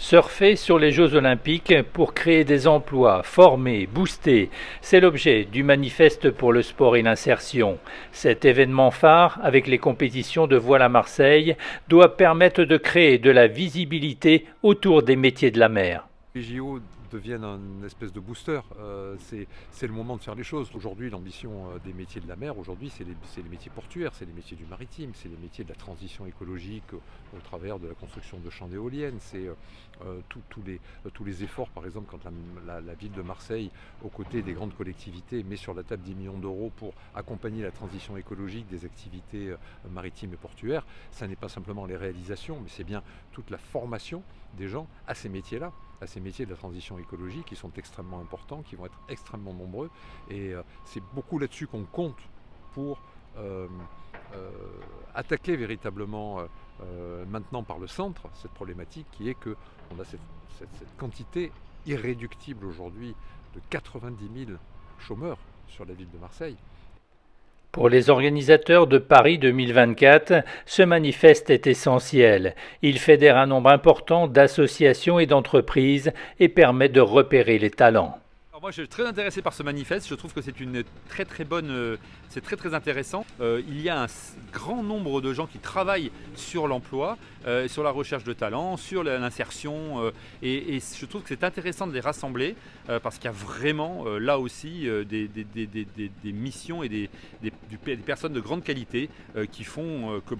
Surfer sur les Jeux Olympiques pour créer des emplois, former, booster, c'est l'objet du manifeste pour le sport et l'insertion. Cet événement phare, avec les compétitions de voile à Marseille, doit permettre de créer de la visibilité autour des métiers de la mer. Les JO deviennent un espèce de booster, c'est le moment de faire les choses. Aujourd'hui, l'ambition des métiers de la mer, aujourd'hui, c'est les métiers portuaires, c'est les métiers du maritime, c'est les métiers de la transition écologique au travers de la construction de champs d'éoliennes, c'est tous les efforts, par exemple, quand la ville de Marseille, aux côtés des grandes collectivités, met sur la table 10 millions d'euros pour accompagner la transition écologique des activités maritimes et portuaires. Ça n'est pas simplement les réalisations, mais c'est bien toute la formation des gens à ces métiers-là, à ces métiers de la transition écologique qui sont extrêmement importants, qui vont être extrêmement nombreux. Et c'est beaucoup là-dessus qu'on compte pour attaquer véritablement maintenant par le centre cette problématique qui est qu'on a cette quantité irréductible aujourd'hui de 90 000 chômeurs sur la ville de Marseille. Pour les organisateurs de Paris 2024, ce manifeste est essentiel. Il fédère un nombre important d'associations et d'entreprises et permet de repérer les talents. Alors moi je suis très intéressé par ce manifeste, je trouve que c'est une très bonne, c'est très intéressant. Il y a un grand nombre de gens qui travaillent sur l'emploi, sur la recherche de talents, sur l'insertion et je trouve que c'est intéressant de les rassembler parce qu'il y a vraiment là aussi des missions et des personnes de grande qualité qui font que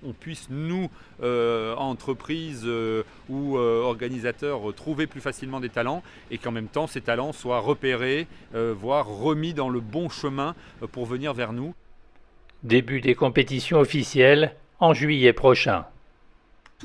on puisse nous, entreprises ou organisateurs, trouver plus facilement des talents et qu'en même temps ces talents soient repérés, voire remis dans le bon chemin pour venir vers nous. Début des compétitions officielles en juillet prochain.